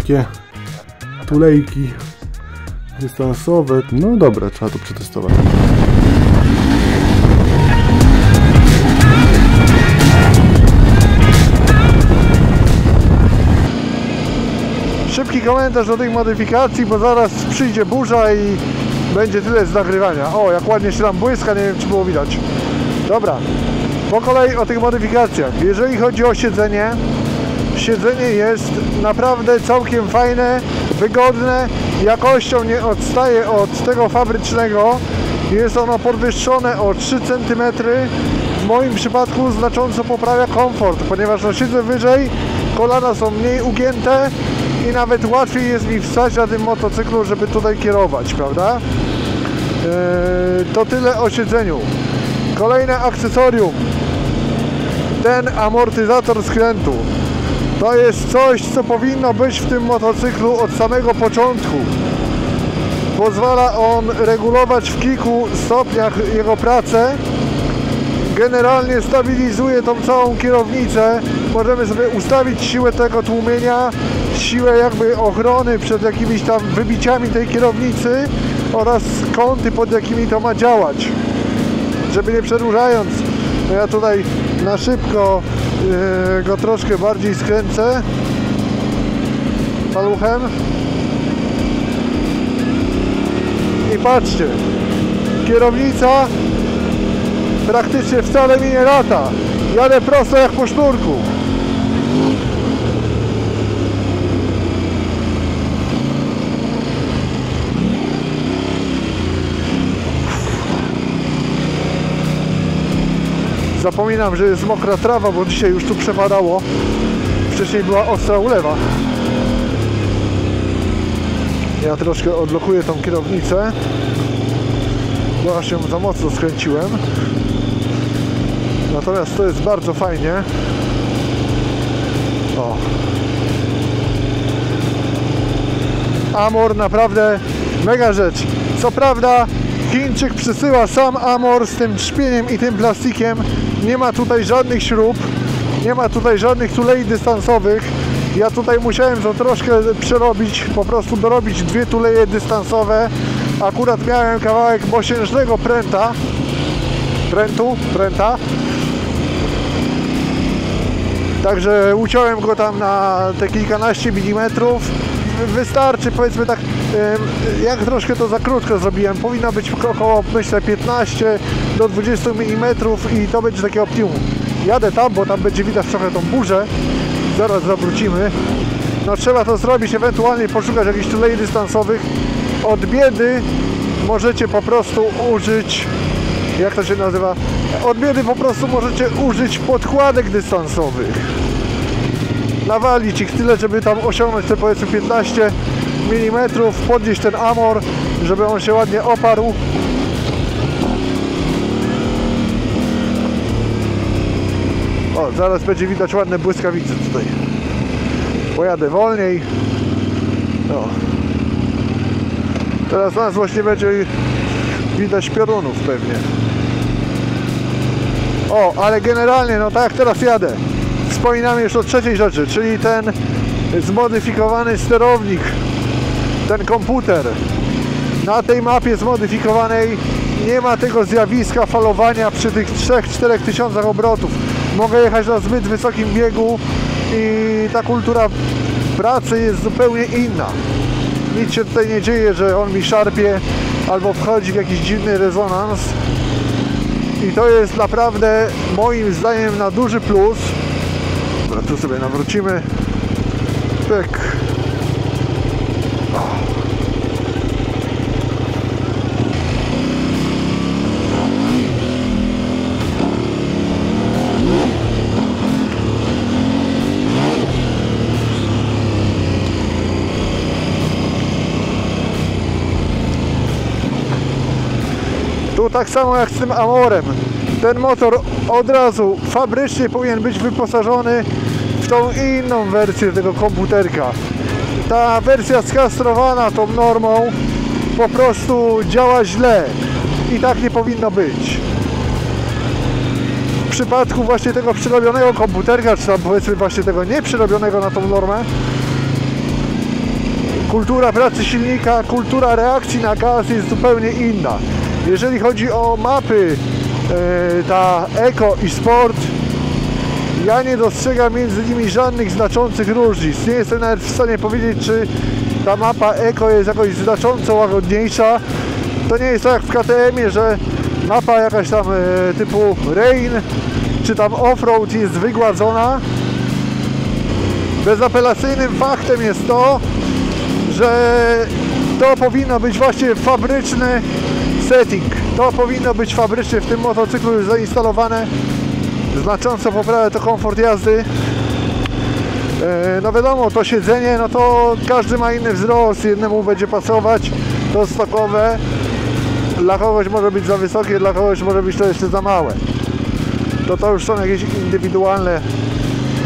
takie tulejki dystansowe. No dobra, trzeba to przetestować. Szybki komentarz do tych modyfikacji, bo zaraz przyjdzie burza i będzie tyle z nagrywania. O, jak ładnie się tam błyska, nie wiem czy było widać. Dobra, po kolei o tych modyfikacjach. Jeżeli chodzi o siedzenie, siedzenie jest naprawdę całkiem fajne, wygodne, jakością nie odstaje od tego fabrycznego. Jest ono podwyższone o 3 cm. W moim przypadku znacząco poprawia komfort, ponieważ no, siedzę wyżej, kolana są mniej ugięte i nawet łatwiej jest mi wstać na tym motocyklu, żeby tutaj kierować, prawda? To tyle o siedzeniu. Kolejne akcesorium. Ten amortyzator skrętu. To jest coś, co powinno być w tym motocyklu od samego początku. Pozwala on regulować w kilku stopniach jego pracę. Generalnie stabilizuje tą całą kierownicę. Możemy sobie ustawić siłę tego tłumienia, siłę jakby ochrony przed jakimiś tam wybiciami tej kierownicy oraz kąty, pod jakimi to ma działać. Żeby nie przedłużając, ja tutaj na szybko go troszkę bardziej skręcę paluchem i patrzcie, kierownica praktycznie wcale mi nie lata, jadę prosto jak po sznurku. Zapominam, że jest mokra trawa, bo dzisiaj już tu przepadało. Wcześniej była ostra ulewa. Ja troszkę odblokuję tą kierownicę, bo aż ją za mocno skręciłem. Natomiast to jest bardzo fajnie. O. Amor naprawdę mega rzecz. Co prawda Chińczyk przysyła sam amor z tym trzpieniem i tym plastikiem. Nie ma tutaj żadnych śrub, nie ma tutaj żadnych tulei dystansowych. Ja tutaj musiałem to troszkę przerobić, po prostu dorobić 2 tuleje dystansowe. Akurat miałem kawałek mosiężnego pręta. Także uciąłem go tam na te kilkanaście milimetrów. Wystarczy, powiedzmy tak, jak troszkę to za krótko zrobiłem, powinno być około, myślę, 15 do 20 mm i to będzie takie optimum. Jadę tam, bo tam będzie widać trochę tą burzę, zaraz zawrócimy. No trzeba to zrobić, ewentualnie poszukać jakichś tulei dystansowych. Od biedy możecie po prostu użyć, jak to się nazywa? Od biedy po prostu możecie użyć podkładek dystansowych. Nawalić ich tyle, żeby tam osiągnąć te powiedzmy 15 mm, podnieść ten amor, żeby on się ładnie oparł. O, zaraz będzie widać ładne błyskawice tutaj. Pojadę wolniej. O. Teraz nas właśnie będzie widać piorunów pewnie. O, ale generalnie, no tak jak teraz jadę, wspominamy już o trzeciej rzeczy, czyli ten zmodyfikowany sterownik, ten komputer. Na tej mapie zmodyfikowanej nie ma tego zjawiska falowania przy tych 3-4 tysiącach obrotów. Mogę jechać na zbyt wysokim biegu i ta kultura pracy jest zupełnie inna. Nic się tutaj nie dzieje, że on mi szarpie albo wchodzi w jakiś dziwny rezonans. I to jest naprawdę moim zdaniem na duży plus. Dobra, tu sobie nawrócimy. Pyk. Tu tak samo jak z tym Amorem. Ten motor od razu fabrycznie powinien być wyposażony w tą inną wersję tego komputerka. Ta wersja skastrowana tą normą po prostu działa źle i tak nie powinno być. W przypadku właśnie tego przyrobionego komputerka, czy tam powiedzmy właśnie tego nieprzyrobionego na tą normę, kultura pracy silnika, kultura reakcji na gaz jest zupełnie inna. Jeżeli chodzi o mapy, ta Eco i Sport, ja nie dostrzegam między nimi żadnych znaczących różnic. Nie jestem nawet w stanie powiedzieć, czy ta mapa Eco jest jakoś znacząco łagodniejsza. To nie jest tak jak w KTM-ie, że mapa jakaś tam typu Rain czy tam Offroad jest wygładzona. Bezapelacyjnym faktem jest to, że to powinno być właśnie fabryczny setting. To powinno być fabrycznie w tym motocyklu już zainstalowane. Znacząco poprawia to komfort jazdy. No wiadomo, to siedzenie, no to każdy ma inny wzrost, jednemu będzie pasować, to stokowe. Dla kogoś może być za wysokie, dla kogoś może być to jeszcze za małe. To już są jakieś indywidualne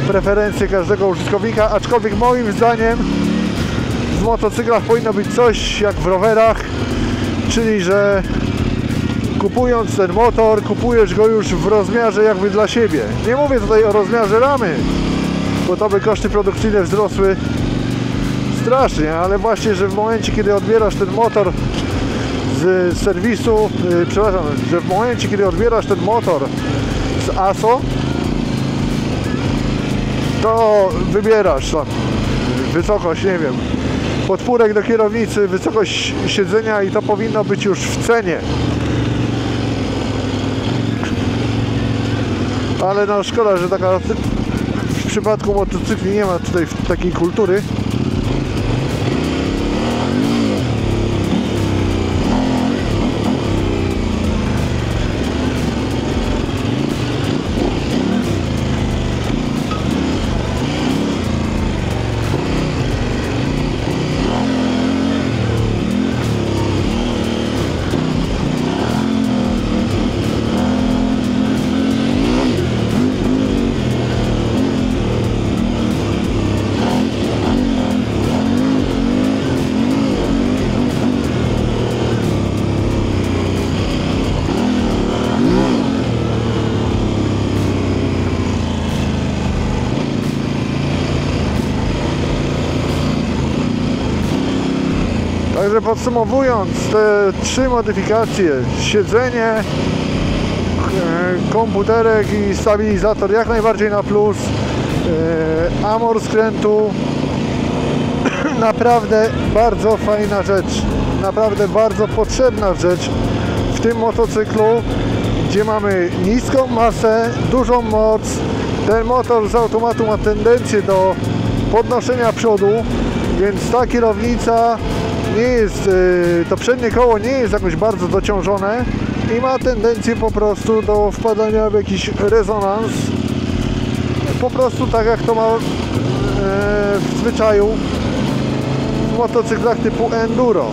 preferencje każdego użytkownika, aczkolwiek moim zdaniem w motocyklach powinno być coś jak w rowerach, czyli że kupując ten motor, kupujesz go już w rozmiarze jakby dla siebie. Nie mówię tutaj o rozmiarze ramy, bo to by koszty produkcyjne wzrosły strasznie, ale właśnie, że w momencie, kiedy odbierasz ten motor z serwisu, przepraszam, że w momencie, kiedy odbierasz ten motor z ASO, to wybierasz tam wysokość, nie wiem, podpórek do kierownicy, wysokość siedzenia i to powinno być już w cenie. Ale no szkoda, że taka w przypadku motocykli nie ma tutaj takiej kultury. Także podsumowując te 3 modyfikacje, siedzenie, komputerek i stabilizator jak najbardziej na plus, amor skrętu, naprawdę bardzo fajna rzecz, naprawdę bardzo potrzebna rzecz w tym motocyklu, gdzie mamy niską masę, dużą moc. Ten motor z automatu ma tendencję do podnoszenia przodu, więc ta kierownica nie jest, to przednie koło nie jest jakoś bardzo dociążone i ma tendencję po prostu do wpadania w jakiś rezonans, po prostu tak jak to ma w zwyczaju w motocyklach typu enduro.